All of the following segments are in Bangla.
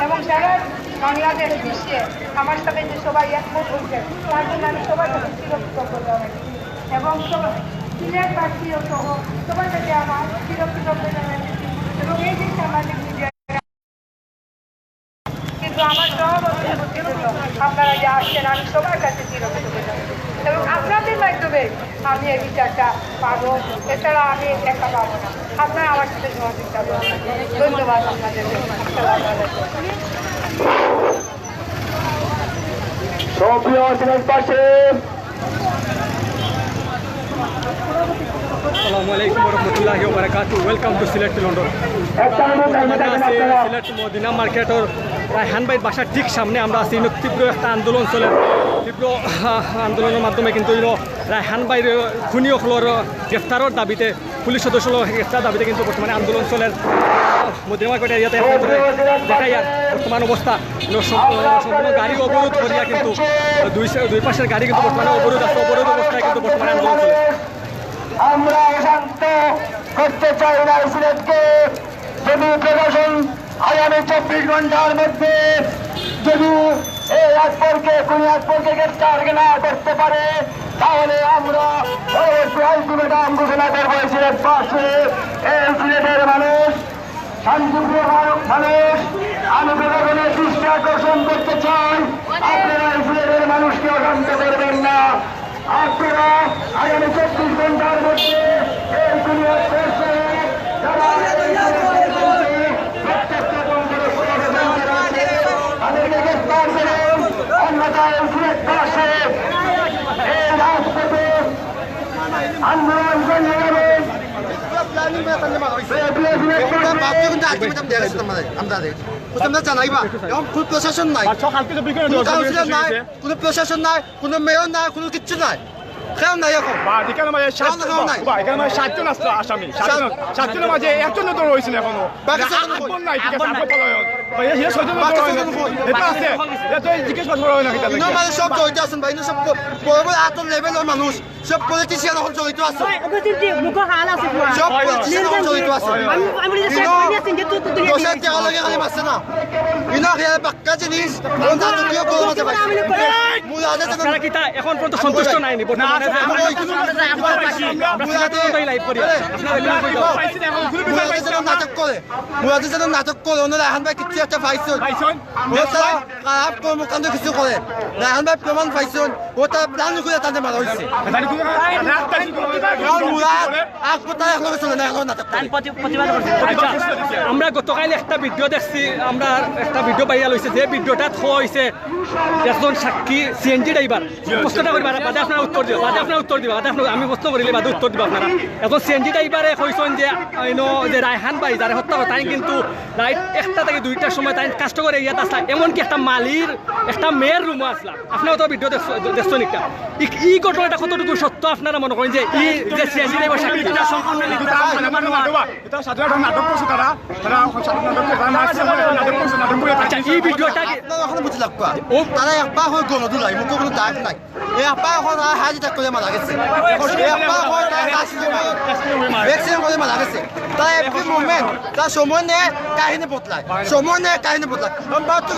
এবং সারা বাংলাদেশ বিশ্বে আমার সাথে যে সবাই একমত হয়েছে তার জন্য আমি সবার সাথে চিরকৃতজ্ঞ জানাচ্ছি এবং সিলেটবাসীও সহ সবার সাথে আমার চিরকৃতজ্ঞ জানাচ্ছি এবং এই যে সামাজিক মিডিয়া কিন্তু আমার সহবর্তী আপনারা যে আসছেন আমি সবার কাছে চিরকৃতজ্ঞ জানাচ্ছি এবং আপনাদের মাধ্যমে আমি এই বিচারটা পাবো এছাড়া আমি একা পাবো না আপনারা আমার সাথে সহযোগিতা করবেন ধন্যবাদ আপনাদেরকে আসসালামু আলাইকুম রহমতুল্লাহি ওয়া বারাকাতুহু welcome to Sylhet to London Sylhet Madina মার্কেটের রায়হান ভাইয়ের বাসার ঠিক সামনে আমরা আছি তীব্র একটা আন্দোলন চলে তীব্র আন্দোলনের মাধ্যমে কিন্তু রায়হান ভাইয়ের খুনি হলের গ্রেফতারের দাবিতে পুলিশ সদস্য গ্রেফতার দাবিতে কিন্তু বর্তমানে আন্দোলন চলে মদিনা মার্কেট এরিয়াতে দেখাই আর বর্তমান অবস্থা সম্পূর্ণ গাড়ি অবরোধ করিয়া কিন্তু দুই পাশের গাড়ি কিন্তু বর্তমানে অবরোধ আছে অবরোধ অবস্থায় কিন্তু বর্তমানে আন্দোলন চলে আমরা অশান্ত করতে চাই না সিলেটকে যদি প্রশাসন আগামী 24 ঘন্টার মধ্যে যদি এই আকবরকে কোন আকবরকে গ্রেফতার না করতে পারে তাহলে আমরা আলটিমেটাম ঘোষণা করবো সিলেটবাসী এই সিলেটের মানুষ শান্তিপ্রিয় মানুষ আমি প্রশাসনের দৃষ্টি আকর্ষণ করতে চাই আপনারা সিলেটের মানুষকে অশান্ত করবেন না আপনারা আগামী 24 ঘন্টার মধ্যে এই দুনিয়া করছে তাদেরকে গ্রেফতার করুন অন্যথায় সিলেটবাসী এই রাজপথে আন্দোলন চালিয়ে যাবেন কোন প্রশাসন নাই কোনো কাউন্সিলর নাই কোনো প্রশাসন নাই কোনো মেয়র নাই কোনো কিচ্ছু নাই কেউ নাই এখন এখানে মাঝে এখানে মাঝে 7জন আসলো আসামি 7জনের মাঝে একজনের তো রয়েছেন এখনো নাই ঠিক আছে সব জড়িত আছেন ভাই সব বড় বড় আতর লেভেলের মানুষ সব পলিটিশিয়ান এখন জড়িত আছে সব পলিটিশিয়ান এখন জড়িত আছে দোষের টাকা লাগে খালি মারছে না ইনা খেয়ে বাক্কা জিনিস নাটকীয় করো মাঝে পাইছে এখন পর্যন্ত সন্তুষ্ট নাইনি নাটক করে মুরাদে যেন নাটক করে ওনারা এখন ভাই কিছু একটা পাইছেন খারাপ কর্মকাণ্ড কিছু করে এখন ভাই প্রমাণ পাইছেন ও তার প্রাণ করে তাদের মারা হয়েছে আমরা গতকাল একটা ভিডিও দেখছি আমরা একটা ভিডিও ভাইরাল হয়েছে যে ভিডিওটা হয়েছে একজন সাক্ষী সিএনজি ড্রাইভার প্রশ্নটা করবা বাদে আপনারা উত্তর দিবা বাদে আপনারা উত্তর দিবা বাদে আমি প্রশ্ন করিলে বাদে উত্তর দিবা আপনারা এখন সিএনজি ড্রাইভারে কইছেন যে রায়হান ভাই যারা হত্যা করে তাই কিন্তু রাইট 1টা থেকে 2টার সময় তাই কাজ করে ইয়াত আসলাম এমনকি একটা মালির একটা মেয়ের রুমও আসলাম আপনারা তো ভিডিও দেখছেন একটা এই ঘটনাটা কতটুকু সত্য আপনারা মনে করেন যে এই যে সিএনজি ড্রাইভার নাটক করছে তারা এই ভিডিওটা বুঝি লাগবা তারা একবার হয় গণদুলাই মুখ কোনো দাগ নাই একবার হয় হাজি করে মারা গেছে একবার হয় ভ্যাকসিন করে মারা গেছে তারা এভরি মুভমেন্ট তার সময় নিয়ে কাহিনী বদলায়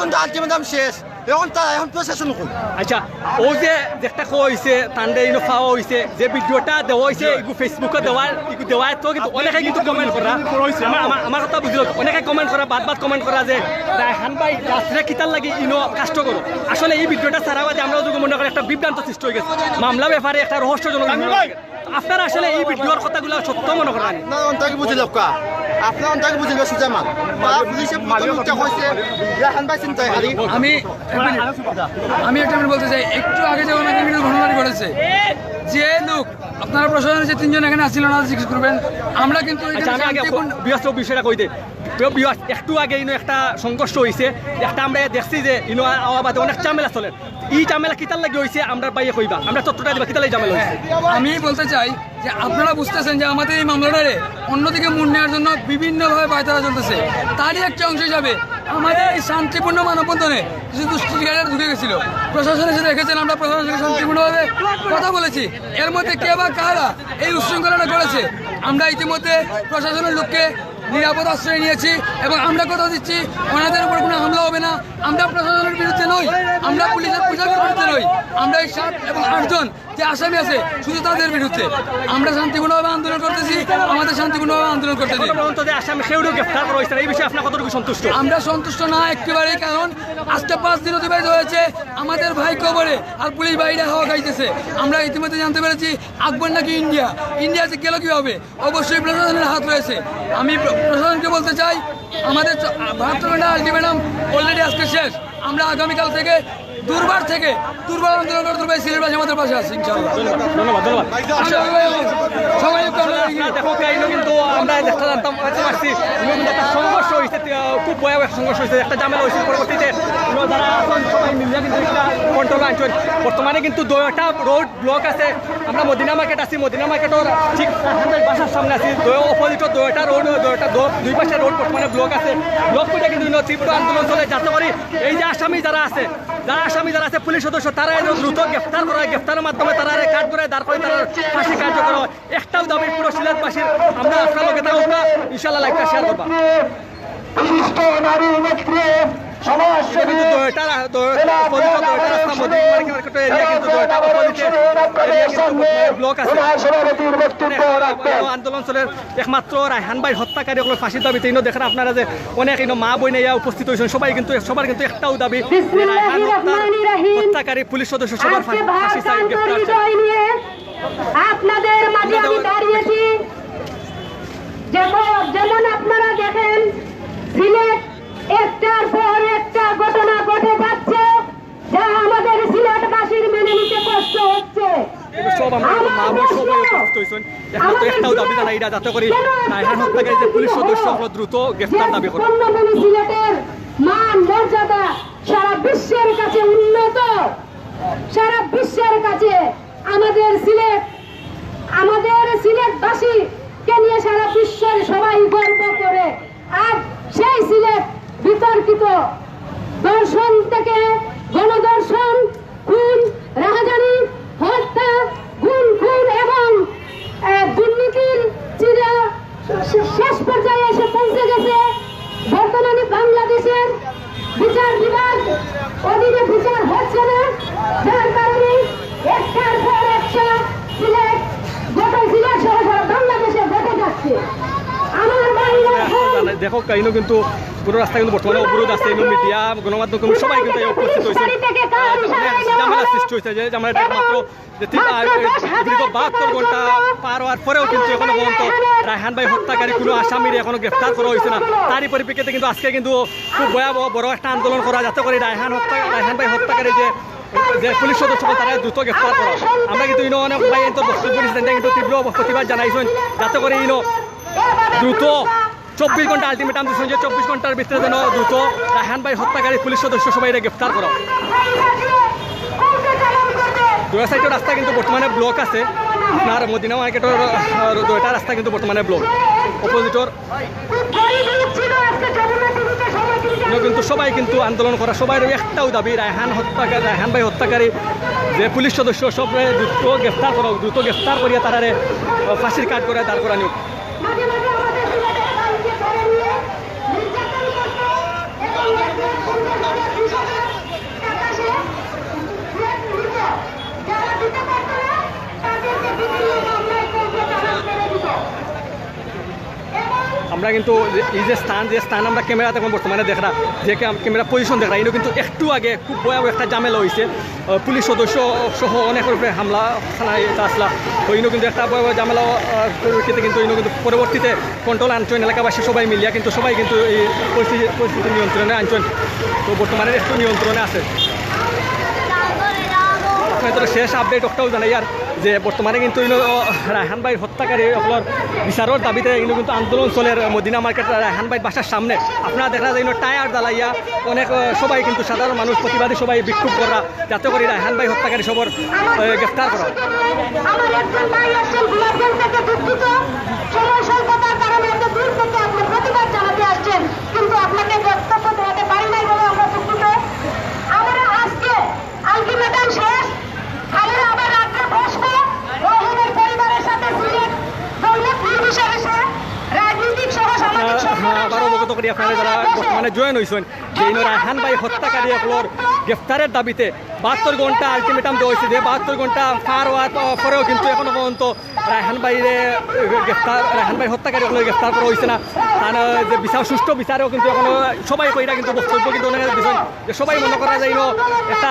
কিন্তু আলটিমেটাম শেষ এখন তারা এখন প্রশাসন করুন আচ্ছা ও যে একটা হয়েছে তান্ডে ইনো খাওয়া হয়েছে যে ভিডিওটা দেওয়া হয়েছে এগুলো ফেসবুকে দেওয়ার তো কিন্তু অনেকে কিন্তু কমেন্ট করা আমার কথা বুঝলো অনেকে কমেন্ট করা বাদ কমেন্ট করা যে রায়হান ভাই রাস্তায় কিতার লাগে ইনো কাষ্ট করো আসলে এই ভিডিওটা ছাড়া বাদে আমরা যদি মনে করি একটা বিভ্রান্ত সৃষ্টি হয়ে গেছে মামলা ব্যাপারে একটা রহস্যজনক আপনারা আসলে এই ভিডিওর কথাগুলো সত্য মনে করেন না অন্তকে বুঝি লোক আপনার অন্তকে বুঝিল সুজামান পুলিশে হয়েছে রায়হান ভাই চিন্তায় আমি একটা বলতে চাই একটু আগে যখন ঘটনাটি ঘটেছে যে লোক আপনারা প্রশাসনের যে 3জন এখানে আসছিল না জিজ্ঞেস করবেন আমরা কিন্তু বিষয়টা কই দে একটু আগে একটা সংঘর্ষ হয়েছে একটা আমরা দেখছি যে আওয়াবাদে অনেক ঝামেলা চলে এই ঝামেলা কিতার লাগে হয়েছে আমরা পাইয়ে কইবা আমরা তথ্যটা দিবা কিতার লাগে ঝামেলা হয়েছে আমি বলতে চাই যে আপনারা বুঝতেছেন যে আমাদের এই মামলাটারে অন্যদিকে মুড় নেওয়ার জন্য বিভিন্নভাবে পায়তারা চলতেছে তারই একটা অংশ হিসাবে আমাদের এই শান্তিপূর্ণ মানববন্ধনে কিছু দুষ্কৃতিকারীরা ঢুকে গেছিল। প্রশাসন এসে দেখেছেন, আমরা প্রশাসনের সাথে শান্তিপূর্ণভাবে কথা বলেছি। এর মধ্যে কে বা কারা এই উচ্ছৃঙ্খলাটা করেছে, আমরা ইতিমধ্যে প্রশাসনের লোককে নিরাপদ আশ্রয় নিয়েছি এবং আমরা কথা দিচ্ছি ওনাদের উপর কোনো হামলা হবে না। আমরা প্রশাসনের বিরুদ্ধে নই, আমরা পুলিশের পোশাকের বিরুদ্ধে নই, আমরা এই 7 এবং 8 জন যে আসামি আছে শুধু তাদের বিরুদ্ধে আমরা শান্তিপূর্ণভাবে আন্দোলন করতেছি, আমাদের শান্তিপূর্ণভাবে আন্দোলন করতেছি। আসামি সেও গ্রেফতার করা হয়েছে, এই বিষয়ে আপনার কতটুকু সন্তুষ্ট? আমরা সন্তুষ্ট না একেবারেই, কারণ আজকে 5 দিন অতিবাহিত হয়েছে আমাদের ভাই কবরে আর পুলিশ বাইরে হাওয়া খাইতেছে। আমরা ইতিমধ্যে জানতে পেরেছি আকবর নাকি ইন্ডিয়াতে গেল কীভাবে, অবশ্যই প্রশাসনের হাত রয়েছে। আমি প্রশাসনকে বলতে চাই আমাদের 72 ঘন্টা আলটিমেটাম অলরেডি আজকে শেষ। আমরা আগামীকাল থেকে দুর্বার আন্দোলন করে তুলবে। সিলেটবাসী আমাদের পাশে আছে ইনশাআল্লাহ। ধন্যবাদ। সবাই দেখো কিন্তু আমরা দেখতে জানতাম পারছি একটা সংঘর্ষ হয়েছে, খুব ভয়াবহ সংঘর্ষ হয়েছে, একটা ঝামেলা হয়েছে। পরবর্তীতে যারা এখন সবাই মিলিয়ে কিন্তু কন্ট্রোল আনছেন। বর্তমানে কিন্তু দুইটা রোড ব্লক আছে। আমরা মদিনা মার্কেট আছি, মদিনা মার্কেটের ঠিক বাসার সামনে আছি। অপোজিটর দুইটা রোড, দুই পাশে রোড বর্তমানে ব্লক আছে। ব্লক করে কিন্তু তীব্র আন্দোলন চলে, যাতে করে এই যে আসামি যারা আছে পুলিশ সদস্য তারা দ্রুত গ্রেফতার করা হয়। গ্রেফতারের মাধ্যমে তারা কাঠ করে দাঁড় করে তারা ফাঁসি কার্যকর হয়। একটাও দাবি পুরো সিলেটবাসীর, আমরা আপনার লোকে থাকুক না, ইনশাল্লাহ লাইভটা শেয়ার করবা। বিশিষ্ট নারী নেত্রী সমাজসেবী আন্দোলন চলে। একমাত্র রায়হান ভাই হত্যাকারী ফাঁসির দাবিতে দেখেন আপনারা যে অনেক মা বই উপস্থিত হয়েছেন। সবার কিন্তু একটাও দাবি, হত্যাকারী পুলিশ সদস্য সবার ফাঁসি চাই, গ্রেফতার। আপনাদের মাঝে আমি দাঁড়িয়েছি, যেমন আপনারা দেখেন সিলেট একটার পর একটা ঘটনা ঘটে যাচ্ছে, যা আমাদের সিলেটবাসীর মেনে নিতে কষ্ট হচ্ছে। সব আমরা মা বই সবাই উপস্থিত হয়েছেন। একমাত্র একটাও দাবি জানাই, এটা যাতে করে রায়হান হত্যাকারী যে পুলিশ সদস্য দ্রুত গ্রেফতার দাবি করে। সিলেটের মান মর্যাদা সারা বিশ্বের কাছে উন্নত, সারা বিশ্বের কাছে আমাদের সিলেটবাসীকে নিয়ে সারা বিশ্বের সবাই গর্ব করে। আর সেই সিলেট বিতর্কিত দর্শন থেকে গণদর্শন, খুন, রাহাজানি, হত্যা, খুন এবং দুর্নীতির চিরা শেষ পর্যায়ে এসে পৌঁছে গেছে। বর্তমানে বাংলাদেশের বিচার বিভাগ অধীনে বিচার হচ্ছে না, যার কারণে একটার পর একটা সিলেট সহ সারা বাংলাদেশে ঘটে যাচ্ছে। আমার দেখো কাহিনী কিন্তু পুরো রাস্তা কিন্তু বর্তমানে অবরোধ আছে। মিডিয়া, গণমাধ্যম সবাই কিন্তু উপস্থিত হয়েছে। ঝামেলা সৃষ্টি হয়েছে, যে ঝামেলাটা একমাত্র দীর্ঘ 72 ঘন্টা পার হওয়ার পরেও কিন্তু এখনো পর্যন্ত রায়হান ভাই হত্যাকারী কোনো আসামির এখনো গ্রেফতার করা হয়েছে না। তারই পরিপ্রেক্ষিতে কিন্তু আজকে কিন্তু খুব ভয়াবহ বড় একটা আন্দোলন করা, যাতে করে রায়হান ভাই হত্যাকারী যে পুলিশ সদস্য তারা দ্রুত গ্রেফতার করা। আমরা কিন্তু অনেক ভাই বক্তব্য দিচ্ছেন, কিন্তু তীব্র প্রতিবাদ জানাইছেন, যাতে করে দ্রুত 24 ঘন্টা আলটিমেটাম দিচ্ছেন যে 24 ঘন্টার ভিতরে যেন দ্রুত রায়হান ভাই হত্যাকারী পুলিশ সদস্য সবাই গ্রেফতার করা। দুই সাইডের রাস্তা কিন্তু বর্তমানে ব্লক আছে। আপনার মদিনা মার্কেটের দুইটা রাস্তা কিন্তু বর্তমানে ব্লক। অপোজিটর কিন্তু সবাই কিন্তু আন্দোলন করা, সবাই একটাও দাবি রায়হান ভাই হত্যাকারী যে পুলিশ সদস্য সব দ্রুত গ্রেফতার করা, দ্রুত গ্রেফতার করিয়া তারা ফাঁসির কাঠ করে দাঁড় করানো। আমরা কিন্তু এই যে স্থান আমরা ক্যামেরাতে এখন বর্তমানে দেখরা, যে ক্যামেরা পজিশন দেখরা, এগুলো কিন্তু একটু আগে খুব ভয়াবহ একটা ঝামেলা হয়েছে। পুলিশ সদস্য সহ অনেকের উপরে হামলা আসলা, তো এগুলো কিন্তু একটা ভয়াবহ ঝামেলা পরিপ্রেক্ষিতে কিন্তু এগুলো কিন্তু পরবর্তীতে কন্ট্রোল আনছেন এলাকাবাসী সবাই মিলিয়া, কিন্তু সবাই কিন্তু এই পরিস্থিতি নিয়ন্ত্রণে আনছেন। তো বর্তমানে একটু নিয়ন্ত্রণে আছে। আপনাদের শেষ আপডেট একটাও জানাই আর যে বর্তমানে কিন্তু রায়হান ভাই হত্যাকারী সকলের বিচারের দাবিতে কিন্তু আন্দোলন চলে মদিনা মার্কেট রায়হান ভাই বাসার সামনে। আপনারা দেখা যায় টায়ার জ্বালাইয়া অনেক সবাই কিন্তু সাধারণ মানুষ প্রতিবাদী সবাই বিক্ষোভ করা, যাতে করে রায়হান ভাই হত্যাকারী সবর গ্রেফতার করা। আমার একজন ভাই আসছেন গোলাপগঞ্জ থেকে দুঃখিত, সময় স্বল্পতার কারণে দূর থেকে আপনি প্রতিবাদ জানাতে আসছেন, কিন্তু আপনাকে বক্তব্য দেওয়াতে পারি নাই বলে আমরা দুঃখিত। আমরা আজকে আলটিমেটাম শেষ, আমরা আবার রাত্রে বসবো রহিমের পরিবারের সাথে সিলেট দৌলত নির্বিশেষে রাজনৈতিক সহ সামাজিক আবারও অবগত করি আপনারা যারা বর্তমানে জয়েন হয়েছেন যে রায়হান ভাই হত্যাকারী সকলের গ্রেফতারের দাবিতে 72 ঘন্টা আলটিমেটাম দেওয়া হয়েছে, যে 72 ঘন্টা পার হওয়ার পরেও কিন্তু এখনো পর্যন্ত রায়হান ভাই হত্যাকারী সকলের গ্রেফতার করা হয়েছে না। তার যে বিচার সুষ্ঠু বিচারেও কিন্তু এখনো সবাই কইরা কিন্তু বক্তব্য কিন্তু দিচ্ছেন যে সবাই মনে করা যায় একটা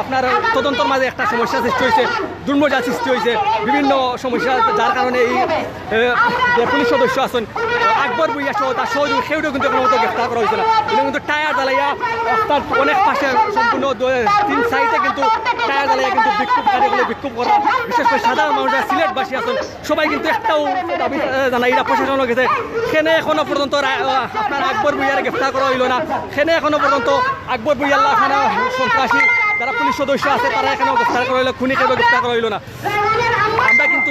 আপনার তদন্তর মাঝে একটা সমস্যা সৃষ্টি হয়েছে, দুর্মজা সৃষ্টি হয়েছে, বিভিন্ন সমস্যা, যার কারণে এই যে পুলিশ সদস্য আছেন আকবর ভুইয়া সহ তার সহযোগী সেটাও কিন্তু এখনো মতো গ্রেফতার করা হয়েছে না। এটা কিন্তু টায়ার জ্বালাইয়া রাস্তার অনেক পাশে সম্পূর্ণ 3 সাইডে কিন্তু টায়ার জ্বালাইয়া কিন্তু বিক্ষোভ করা, বিশেষ করে সাধারণ মানুষরা সিলেটবাসী আছেন সবাই কিন্তু একটাও দাবি জানাই এটা প্রশাসন গেছে। সেখানে এখনো পর্যন্ত আপনার আকবর ভুইয়ারে গ্রেফতার করা হইল না, সেখানে এখনো পর্যন্ত আকবর ভুইয়াল্লাহ খানা সন্ত্রাসী যারা পুলিশ সদস্য আছে তারা এখানেও গ্রেফতার করা হইলো, খুনি খেয়ে গ্রেফতার করা হইল না। আমরা কিন্তু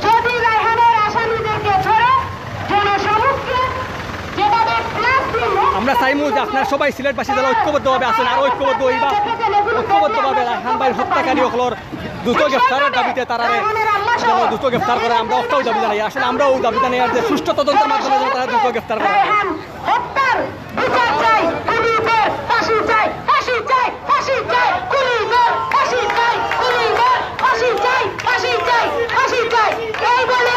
যদি রায়হানের আসামিদেরকে ধরে জনসমক্ষে যেভাবে ক্লাস দিল, আমরা চাইমু যে আপনার সবাই সিলেটবাসী যারা ঐক্যবদ্ধভাবে আছেন আর ঐক্যবদ্ধভাবে রায়হান ভাইয়ের হত্যাকারী সকলের দ্রুত গ্রেফতারের দাবিতে তারা দ্রুত গ্রেফতার করে আমরা একটাও দাবি জানাই। আসলে আমরাও দাবি জানাই যে সুষ্ঠু তদন্তের মাধ্যমে তারা দ্রুত গ্রেফতার করে। রায়হান হত্যার বিচার চাই, খুনিদের ফাঁসি চাই, ফাঁসি চাই, ফাঁসি চাই, খুনিদের ফাঁসি চাই, খুনিদের ফাঁসি চাই, ফাঁসি চাই, ফাঁসি চাই, এই বলে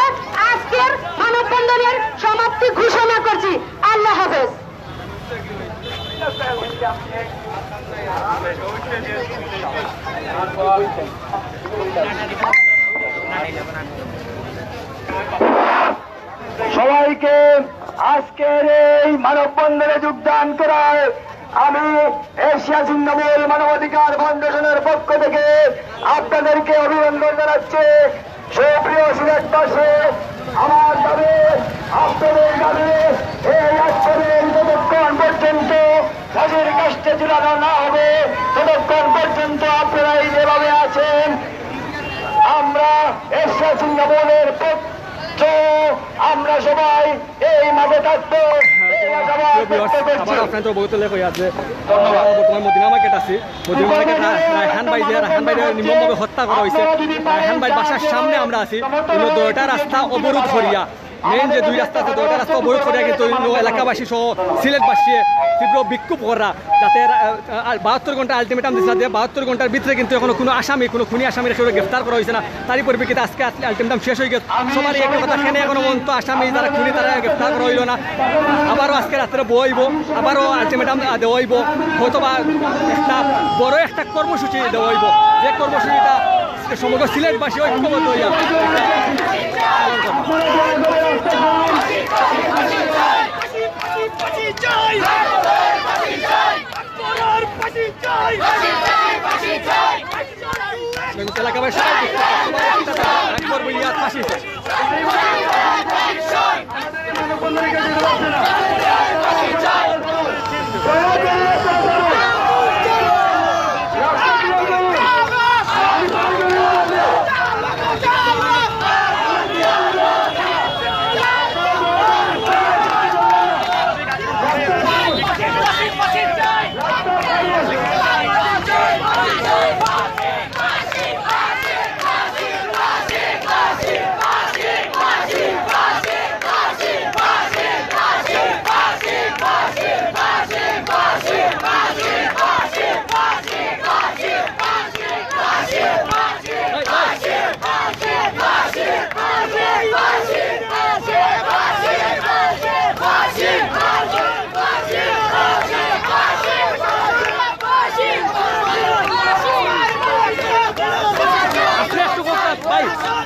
আজকের মানববন্ধনের সমাপ্তি ঘোষণা করছি। আল্লাহ হাফেজ। সবাইকে আজকের এই মানববন্ধনে যোগদান করায় আমি এশিয়া ছিন্নমূল মানবাধিকার ফাউন্ডেশনের পক্ষ থেকে আপনাদেরকে অভিনন্দন জানাচ্ছি। সুপ্রিয় সিলেটবাসী, আমার দাবি আপনাদের দাবি এই আজকের যতক্ষণ পর্যন্ত তাদের কাছে ঝুলানো না হবে ততক্ষণ পর্যন্ত আপনারা এই যেভাবে আছেন আমরা এশিয়া ছিন্নমূলের পক্ষ আমরা সবাই এই মাঝে থাকবো। আপনার তো বহুত লেখ আছে বর্তমান মদিনা মার্কেট আছে, মদিনা মার্কেট রায়হান ভাই নির্মমভাবে হত্যা করা হয়েছে। রায়হান ভাই বাসার সামনে আমরা আছি, দুইটা রাস্তা অবরোধ করিয়া মেইন যে 2 রাস্তা আছে 2টা রাস্তা অবরোধ করিয়া কিন্তু এলাকাবাসী সহ সিলেটবাসী তীব্র বিক্ষোভ করা, যাতে 72 ঘন্টা আলটিমেটাম দিচ্ছে, যে 72 ঘন্টার ভিতরে কিন্তু এখনো কোনো আসামি কোনো খুনি আসামির সেগুলো গ্রেফতার করা হয়েছে না। তারই পরিপ্রেক্ষিতে আজকে আলটিমেটাম শেষ হয়ে গেছে। সবারই একটা কথা, সেখানে এখনো পর্যন্ত আসামি যারা খুনি তারা গ্রেফতার করা হইল না। আবারও আজকে রাত্রে বইব, আবারও আলটিমেটাম দেওয়া হইব, হয়তো বা একটা বড় একটা কর্মসূচি দেওয়া হইব, যে কর্মসূচিটা সমগ্র সিলেটবাসী ঐক্যবদ্ধ হইয়া এলাকাবাসী আকবর ভুইয়া ফাঁসি চাই।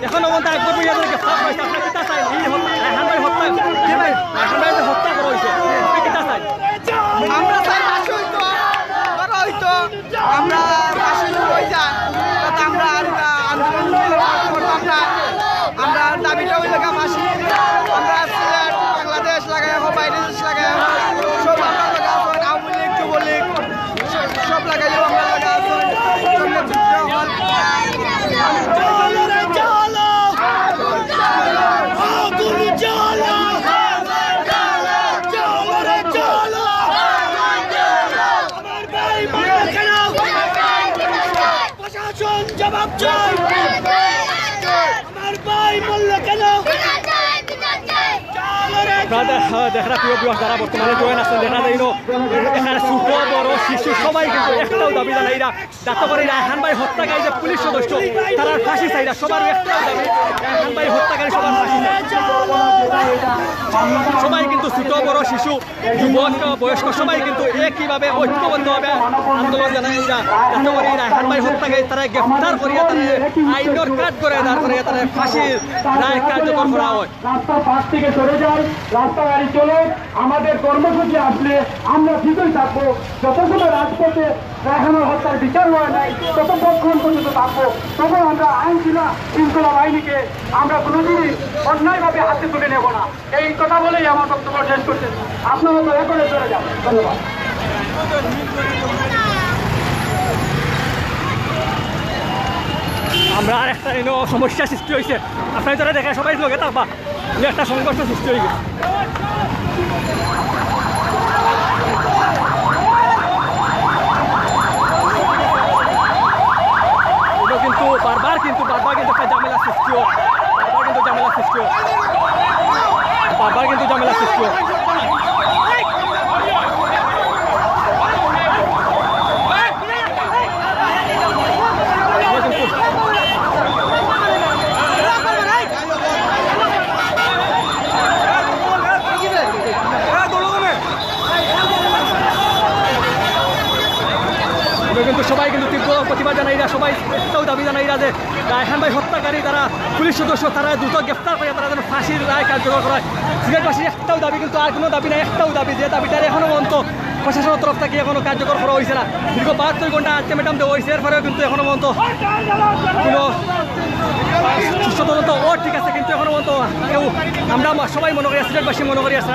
এখনো পর্যন্ত আকবর ভুইয়া গ্রেফতার করা হয়েছে, আপনার কিতা চাই? এই রায়হান ভাই হত্যা কি ভাই রায়হান ভাই হত্যা করা হয়েছে, আপনি কিতা চাই? আমরা চাই ফাঁসি হইতো, করা হইতো, আমরা ফাঁসি হয়ে যায় তাতে আমরা আন্দোলন করতাম না। আমরা দাবিটা হইলে ফাঁসি, আমরা সিলেট বাংলাদেশ লাগাই হোক বাইরে দেশ লাগাই হোক সব আমরা লাগা আছেন, আওয়ামী লীগ যুবলীগ সব লাগাইলেও আমরা লাগা আছেন। প্রশাসন জবাব চাই আমার ভাই বলল কেন দেখা প্রিয় বিবাহ যারা বর্তমানে জয়েন আছেন দেখা যায় এখানে ছোট বড় শিশু সবাই কিন্তু একটাও দাবি জানাইরা যাতে করে রায়হান ভাই হত্যাকারী যে পুলিশ সদস্য তারা ফাঁসি চাইরা সবার একটাও দাবি রায়হান ভাই হত্যাকারী সবার ফাঁসি চাই। সবাই কিন্তু ছোট বড় শিশু যুবক বয়স্ক সবাই কিন্তু একইভাবে ঐক্যবদ্ধভাবে আন্দোলন জানাইরা যাতে করে রায়হান ভাই হত্যাকারী তারা গ্রেফতার করিয়া তারা আইনের কাজ করে দাঁড় করে তারা ফাঁসির রায় কার্যকর করা হয়। রাস্তার পাশ থেকে সরে যায়, রাস্তা গাড়ি চলে, আমাদের কর্মসূচি আসলে আমরা ঠিকই থাকবো। যতক্ষণ রাজপথে রায়হানের হত্যার বিচার হয় নাই ততক্ষণ পর্যন্ত থাকবো। তখন আমরা আইন শৃঙ্খলা বাহিনীকে আমরা কোনোদিনই অন্যায়ভাবে হাতে তুলে নেব না। এই কথা বলেই আমার বক্তব্য শেষ করতেছি। আপনারা দয়া করে চলে যান। ধন্যবাদ। আমরা আর একটা সমস্যা সৃষ্টি হয়েছে, আপনার যারা দেখে সবাই লোকে থাকবা একটা সংঘর্ষ সৃষ্টি হয়ে গেছে। কিন্তু বারবার কিন্তু একটা ঝামেলা সৃষ্টি হয়, বারবার কিন্তু ঝামেলা সৃষ্টি হয়। কিন্তু সবাই কিন্তু তীব্র প্রতিবাদ জানাইরা সবাই একটাও দাবি জানাইরা যে রায়হান ভাই হত্যাকারী তারা পুলিশ সদস্য তারা দ্রুত গ্রেফতার করে তারা যেন ফাঁসির রায় কার্যকর করায়। সিলেটবাসীর একটাও দাবি কিন্তু আর কোনো দাবি নাই, একটাও দাবি যে দাবিটার এখনো পর্যন্ত প্রশাসনের তরফ থেকে এখনো কার্যকর করা হয়েছে না। দীর্ঘ 72 ঘন্টা আলটিমেটাম দেওয়া হয়েছে, এরপরেও কিন্তু এখনো পর্যন্ত কোনো সুস্থ তদন্ত ও ঠিক আছে কিন্তু এখনো পর্যন্ত কেউ আমরা সবাই মনে করি সিলেটবাসী মনে করি আছে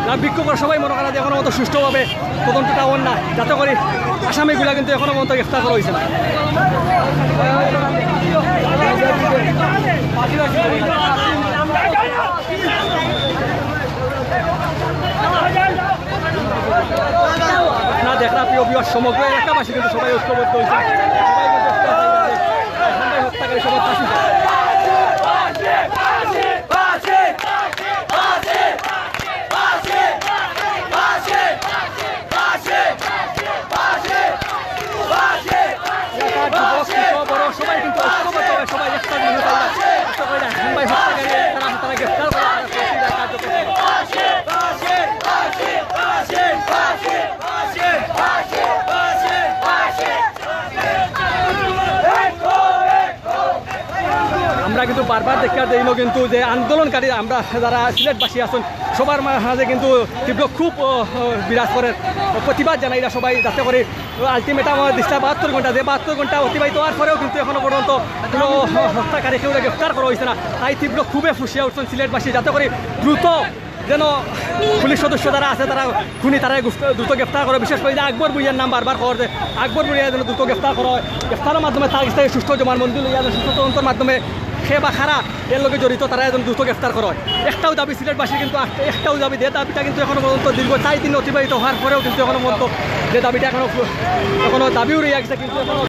না বিক্ষোভ করে সবাই মনে করা যে এখনো পর্যন্ত সুষ্ঠুভাবে তদন্তটা ওর না, যাতে করে আসামিগুলা কিন্তু এখনো পর্যন্ত গ্রেফতার করা হয়েছে না। না দেখা প্রিয় বিবাহ সমগ্র এলাকাবাসী কিন্তু সবাই ঐক্যবদ্ধ হয়েছে, সবাই কিন্তু হত্যাকারী সবাই ফাঁসি বড় সবাই কিন্তু ঐক্যবদ্ধ হবে, সবাই একটা রায়হান ভাই হত্যাকারী তারা গ্রেফতার করে আমরা কিন্তু বারবার দেখা যাই কিন্তু যে আন্দোলনকারী আমরা যারা সিলেটবাসী আছেন সবার মাঝে কিন্তু তীব্র খুব বিরাজ করে প্রতিবাদ জানাইরা সবাই যাতে করে আলটিমেটাম দিশটা 72 ঘন্টা যে 72 ঘন্টা অতিবাহিত হওয়ার পরেও কিন্তু এখনো পর্যন্ত কোনো হত্যাকারী কেউ গ্রেফতার করা হয়েছে না। তাই তীব্র খুবই ফুসিয়ে উঠছেন সিলেটবাসী যাতে করে দ্রুত যেন পুলিশ সদস্য যারা আছে তারা খুনি তারা দ্রুত গ্রেফতার করে, বিশেষ করে যে আকবর বুইয়ার নাম বারবার খবর দেয় আকবর বুইয়া যেন দ্রুত গ্রেফতার করা হয়, গ্রেফতারের মাধ্যমে তার কাছে সুস্থ জমানবন্দি লইয়া সুস্থ তদন্তের মাধ্যমে সে বা খারা এর লোকে জড়িত তারা যেন দ্রুত গ্রেফতার করা হয়। একটাও দাবি সিলেটবাসীর কিন্তু একটাও দাবি যে দাবিটা কিন্তু এখনো পর্যন্ত দীর্ঘ 4 দিন অতিবাহিত হওয়ার পরেও কিন্তু এখনো পর্যন্ত যে দাবিটা এখনো দাবিও রয়ে গেছে কিন্তু এখনো